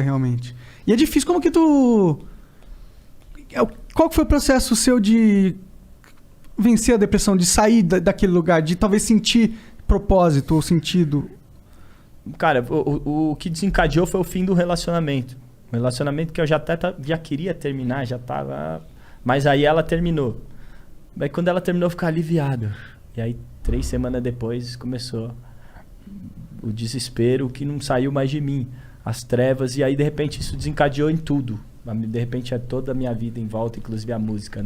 realmente. E é difícil, como que tu... Qual que foi o processo seu de vencer a depressão, de sair daquele lugar, de talvez sentir propósito ou sentido? Cara, o que desencadeou foi o fim do relacionamento. Um relacionamento que eu já queria terminar, já tava... Mas aí ela terminou. Aí quando ela terminou, eu fiquei aliviado. E aí 3 semanas depois começou o desespero que não saiu mais de mim. As trevas, e aí de repente isso desencadeou em tudo. De repente toda a minha vida em volta, inclusive a música,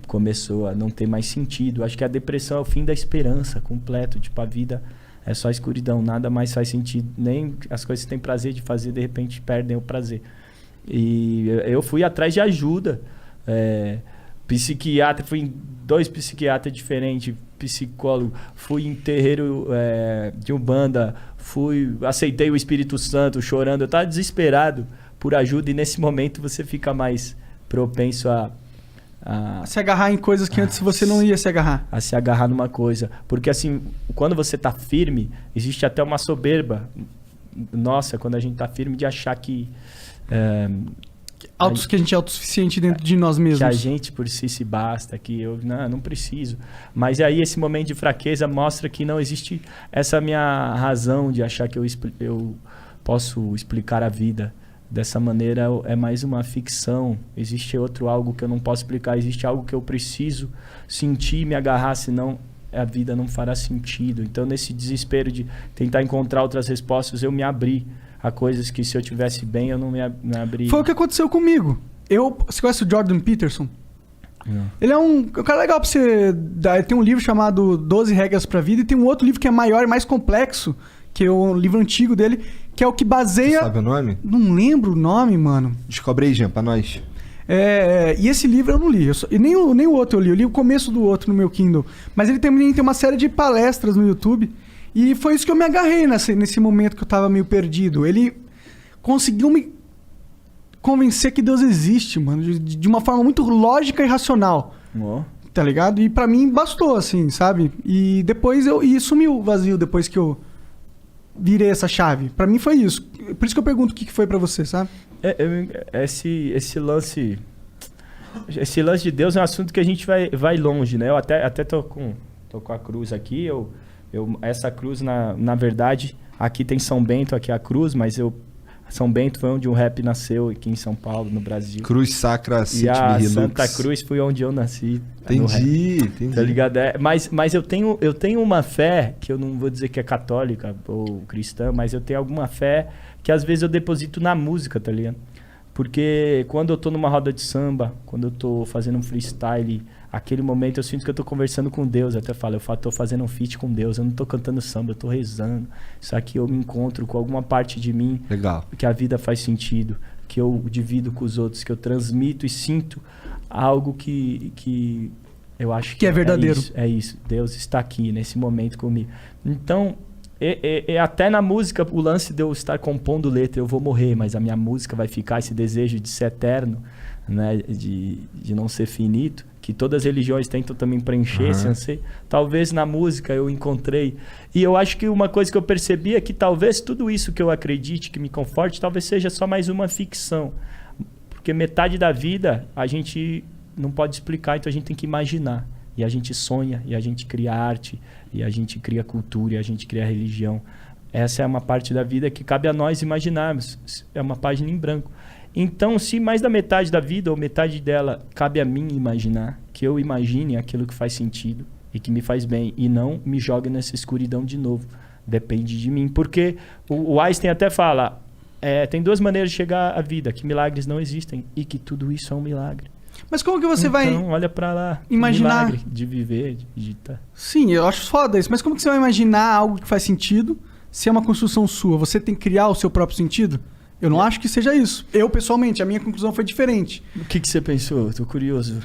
começou a não ter mais sentido. Acho que a depressão é o fim da esperança completo. Tipo, a vida é só escuridão, nada mais faz sentido. Nem as coisas que têm prazer de fazer, de repente perdem o prazer. E eu fui atrás de ajuda. Psiquiatra, fui em 2 psiquiatras diferentes, psicólogo, fui em terreiro de Umbanda, aceitei o Espírito Santo chorando. Eu estava desesperado por ajuda, e nesse momento você fica mais propenso a se agarrar em coisas que antes você não ia se agarrar. A se agarrar numa coisa. Porque assim, quando você tá firme, existe até uma soberba nossa, quando a gente tá firme, de achar que... que a gente é autossuficiente dentro de nós mesmos. Que a gente por si se basta, que eu não preciso. Mas aí esse momento de fraqueza mostra que não existe essa minha razão de achar que eu posso explicar a vida. Dessa maneira é mais uma ficção. Existe algo que eu não posso explicar. Existe algo que eu preciso sentir e me agarrar, senão a vida não fará sentido. Então, nesse desespero de tentar encontrar outras respostas, eu me abri a coisas que, se eu tivesse bem, eu não me abri. Foi o que aconteceu comigo. Você conhece o Jordan Peterson? Não. Ele é um cara legal pra você... Ele tem um livro chamado 12 Regras pra Vida, e tem um outro livro que é maior e mais complexo, que é um livro antigo dele, que é o que baseia... Você sabe o nome? Não lembro o nome, mano. Descobre aí, Jean, pra nós. E esse livro eu não li. E nem o outro eu li. Eu li o começo do outro no meu Kindle. Mas ele também tem uma série de palestras no YouTube. E foi isso que eu me agarrei nesse momento que eu tava meio perdido. Ele conseguiu me convencer que Deus existe, mano. De uma forma muito lógica e racional. Oh. Tá ligado? E pra mim bastou, assim, sabe? E depois e sumiu o vazio depois que eu virei essa chave. Pra mim foi isso. Por isso que eu pergunto o que foi pra você, sabe? Esse lance de Deus é um assunto que a gente vai longe, né? Eu até tô com a cruz aqui. Essa cruz, na verdade, aqui tem São Bento, aqui é a cruz, mas São Bento foi onde o rap nasceu, aqui em São Paulo, no Brasil. Cruz Sacra City E a Relux. Santa Cruz foi onde eu nasci. Entendi. Tá ligado? Mas eu tenho uma fé, que eu não vou dizer que é católica ou cristã, mas eu tenho alguma fé que às vezes eu deposito na música, tá ligado? Porque quando eu tô numa roda de samba, quando eu tô fazendo um freestyle, aquele momento eu sinto que eu tô conversando com Deus. Eu até falo, eu tô fazendo um feat com Deus, eu não tô cantando samba, eu tô rezando. Isso aqui eu me encontro com alguma parte de mim. Legal. Que a vida faz sentido, que eu divido com os outros, que eu transmito e sinto algo que eu acho que é verdadeiro. É isso. Deus está aqui nesse momento comigo. Então, até na música, o lance de eu estar compondo letra, eu vou morrer, mas a minha música vai ficar, esse desejo de ser eterno, né, de não ser finito, que todas as religiões tentam também preencher esse anseio. Talvez na música eu encontrei. E eu acho que uma coisa que eu percebi é que talvez tudo isso que eu acredite, que me conforte, talvez seja só mais uma ficção. Porque metade da vida a gente não pode explicar, então a gente tem que imaginar. E a gente sonha, e a gente cria arte, e a gente cria cultura, e a gente cria religião. Essa é uma parte da vida que cabe a nós imaginarmos. É uma página em branco. Então, se mais da metade da vida, ou metade dela, cabe a mim imaginar, que eu imagine aquilo que faz sentido e que me faz bem, e não me jogue nessa escuridão de novo. Depende de mim. Porque o Einstein até fala, tem 2 maneiras de chegar à vida, que milagres não existem e que tudo isso é um milagre. Mas como que você vai... Então, olha pra lá. Imaginar... Milagre de viver, de estar... Sim, eu acho foda isso. Mas como que você vai imaginar algo que faz sentido se é uma construção sua? Você tem que criar o seu próprio sentido? Eu não acho que seja isso. Eu, pessoalmente, a minha conclusão foi diferente. O que você pensou? Tô curioso.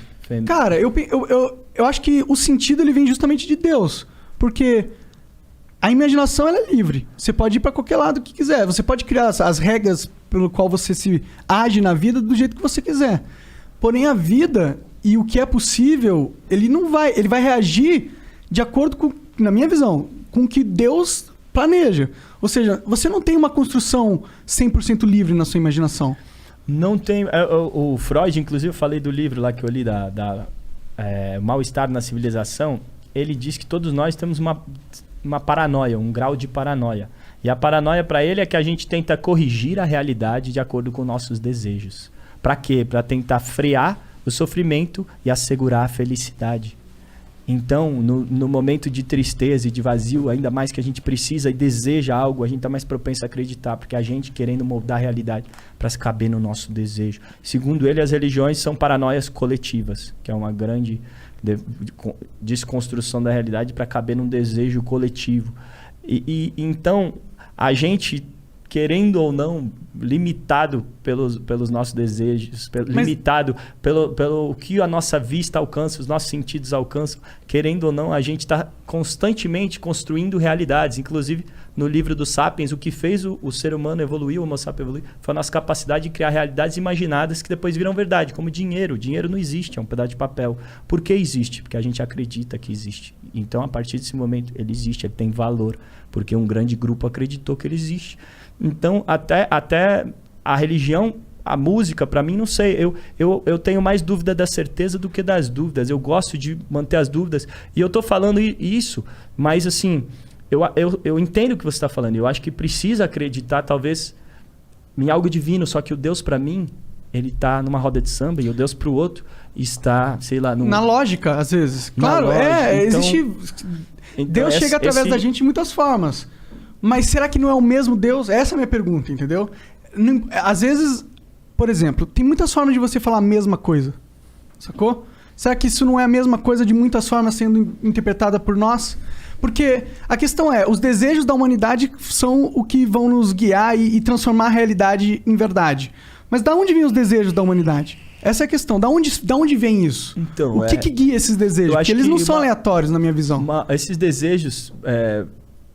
Cara, eu acho que o sentido ele vem justamente de Deus. Porque a imaginação ela é livre. Você pode ir pra qualquer lado que quiser. Você pode criar as regras pelo qual você se age na vida do jeito que você quiser. Porém, a vida e o que é possível, ele vai reagir de acordo com, na minha visão, com o que Deus planeja. Ou seja, você não tem uma construção 100% livre na sua imaginação. Não tem... O Freud, inclusive, eu falei do livro lá que eu li, Mal-Estar na Civilização. Ele diz que todos nós temos uma paranoia, um grau de paranoia. E a paranoia para ele é que a gente tenta corrigir a realidade de acordo com nossos desejos. Para quê? Para tentar frear o sofrimento e assegurar a felicidade. Então, no momento de tristeza e de vazio, ainda mais que a gente precisa e deseja algo, a gente está mais propenso a acreditar, porque a gente querendo moldar a realidade para se caber no nosso desejo. Segundo ele, as religiões são paranoias coletivas, que é uma grande desconstrução da realidade para caber num desejo coletivo. Então, a gente, querendo ou não, limitado pelos nossos desejos, limitado pelo que a nossa vista alcança, os nossos sentidos alcançam, querendo ou não, a gente está constantemente construindo realidades. Inclusive, no livro do Sapiens, o que fez o ser humano evoluir, o Homo sapiens evoluir, foi a nossa capacidade de criar realidades imaginadas que depois viram verdade, como dinheiro. O dinheiro não existe, é um pedaço de papel. Por que existe? Porque a gente acredita que existe. Então, a partir desse momento, ele existe, ele tem valor, porque um grande grupo acreditou que ele existe. Então, até a religião, a música, para mim, não sei. Eu tenho mais dúvida da certeza do que das dúvidas. Eu gosto de manter as dúvidas. E eu estou falando isso, mas assim, eu entendo o que você está falando. Eu acho que precisa acreditar, talvez, em algo divino. Só que o Deus, para mim, ele está numa roda de samba e o Deus, para o outro, está, sei lá... Na lógica, às vezes. Claro, lógica. Então, existe... Deus chega através da gente de muitas formas. Mas será que não é o mesmo Deus? Essa é a minha pergunta, entendeu? Às vezes, por exemplo, tem muitas formas de você falar a mesma coisa. Sacou? Será que isso não é a mesma coisa de muitas formas sendo interpretada por nós? Porque a questão é, os desejos da humanidade são o que vão nos guiar e transformar a realidade em verdade. Mas da onde vêm os desejos da humanidade? Essa é a questão. Da onde vem isso? Então, o que guia esses desejos? Porque eles não são aleatórios, na minha visão. Esses desejos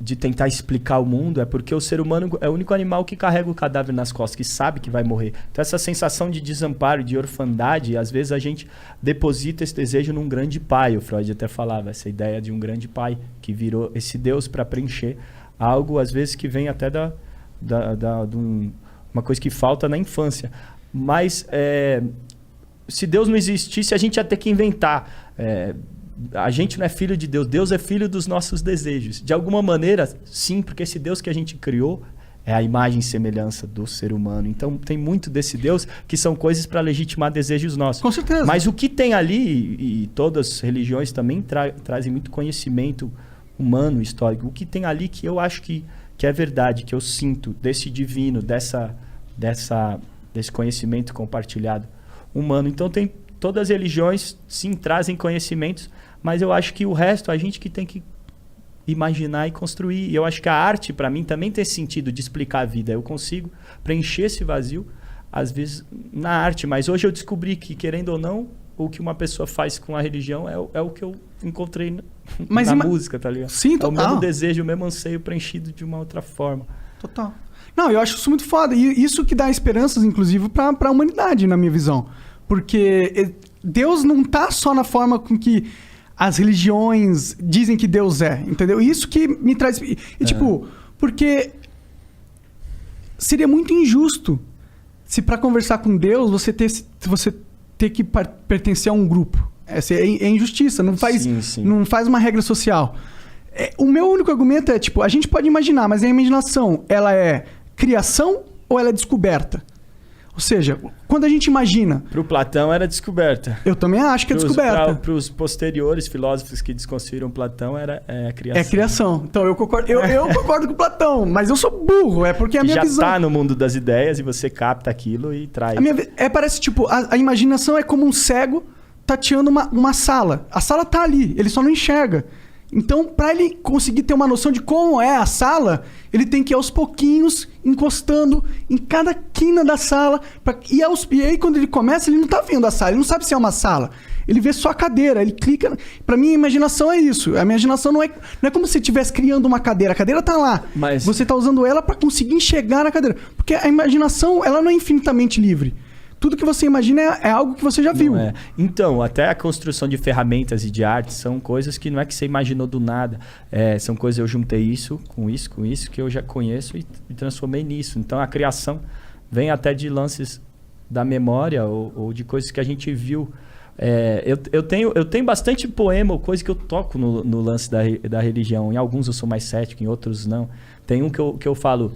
de tentar explicar o mundo é porque o ser humano é o único animal que carrega o cadáver nas costas, que sabe que vai morrer. Então essa sensação de desamparo, de orfandade, às vezes a gente deposita esse desejo num grande pai. O Freud até falava, essa ideia de um grande pai que virou esse Deus para preencher algo, às vezes, que vem até de uma coisa que falta na infância. Mas se Deus não existisse, a gente ia ter que inventar. A gente não é filho de Deus, Deus é filho dos nossos desejos. De alguma maneira, sim, porque esse Deus que a gente criou é a imagem e semelhança do ser humano. Então tem muito desse Deus que são coisas para legitimar desejos nossos. Com certeza. Mas o que tem ali, e todas as religiões também trazem muito conhecimento humano, histórico. O que tem ali que eu acho que é verdade, que eu sinto desse divino, desse conhecimento compartilhado humano. Então todas as religiões, sim, trazem conhecimentos, mas eu acho que o resto a gente que tem que imaginar e construir. E eu acho que a arte, para mim, também tem esse sentido de explicar a vida. Eu consigo preencher esse vazio, às vezes, na arte. Mas hoje eu descobri que, querendo ou não, o que uma pessoa faz com a religião é o que eu encontrei na música, tá ligado? Sim, total. É o mesmo desejo, o mesmo anseio preenchido de uma outra forma. Total. Não, eu acho isso muito foda. E isso que dá esperanças, inclusive, para a humanidade, na minha visão. Porque Deus não tá só na forma com que as religiões dizem que Deus é, entendeu? Isso que me traz... tipo, porque seria muito injusto se para conversar com Deus você ter que pertencer a um grupo. É injustiça, não faz, não faz uma regra social. O meu único argumento é, tipo, a gente pode imaginar, mas a imaginação, ela é criação ou ela é descoberta? Ou seja, quando a gente imagina... Para o Platão era descoberta. Eu também acho que é descoberta. Para os posteriores filósofos que desconstruíram Platão, era criação. É criação. Então eu concordo, eu concordo com o Platão, mas eu sou burro, é porque a minha visão... Já está no mundo das ideias e você capta aquilo e traz. Parece tipo, a imaginação é como um cego tateando uma sala. A sala tá ali, ele só não enxerga. Então, para ele conseguir ter uma noção de como é a sala, ele tem que ir aos pouquinhos, encostando em cada quina da sala. E aí, quando ele começa, ele não tá vendo a sala, ele não sabe se é uma sala. Ele vê só a cadeira, ele clica... Para mim, a imaginação é isso. A imaginação não é como se você estivesse criando uma cadeira. A cadeira tá lá. Mas... Você tá usando ela para conseguir enxergar na cadeira. Porque a imaginação, ela não é infinitamente livre. tudo que você imagina é algo que você já viu. Não é. Então, até a construção de ferramentas e de arte são coisas que não é que você imaginou do nada. São coisas, eu juntei isso, que eu já conheço e transformei nisso. Então, a criação vem até de lances da memória ou de coisas que a gente viu. Eu tenho bastante poema ou coisa que eu toco no lance da religião. Em alguns eu sou mais cético, em outros não. Tem um que eu falo,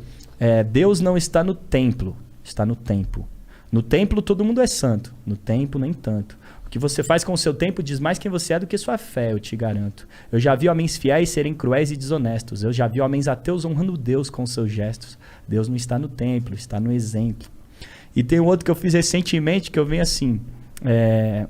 Deus não está no templo, está no tempo. No templo todo mundo é santo, no tempo nem tanto. O que você faz com o seu tempo diz mais quem você é do que sua fé, eu te garanto. Eu já vi homens fiéis serem cruéis e desonestos. Eu já vi homens ateus honrando Deus com seus gestos. Deus não está no templo, está no exemplo. E tem um outro que eu fiz recentemente que eu venho assim,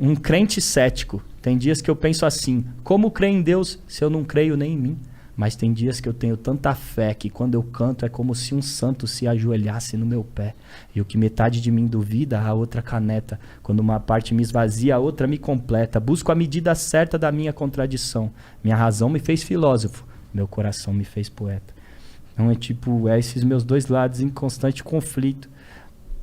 um crente cético. Tem dias que eu penso assim, como crer em Deus se eu não creio nem em mim? Mas tem dias que eu tenho tanta fé que quando eu canto é como se um santo se ajoelhasse no meu pé. E o que metade de mim duvida, a outra caneta. Quando uma parte me esvazia, a outra me completa. Busco a medida certa da minha contradição. Minha razão me fez filósofo, meu coração me fez poeta. Então esses meus dois lados em constante conflito.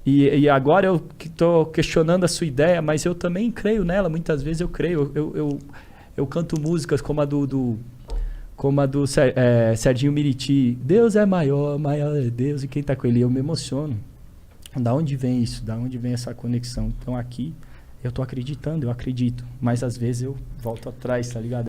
E agora eu estou questionando a sua ideia, mas eu também creio nela. Muitas vezes eu creio. Eu canto músicas como a do Serginho Miriti. Deus é maior, maior é Deus, e quem está com ele? Eu me emociono. Da onde vem isso? Da onde vem essa conexão? Então aqui eu estou acreditando, eu acredito. Mas às vezes eu volto atrás, tá ligado?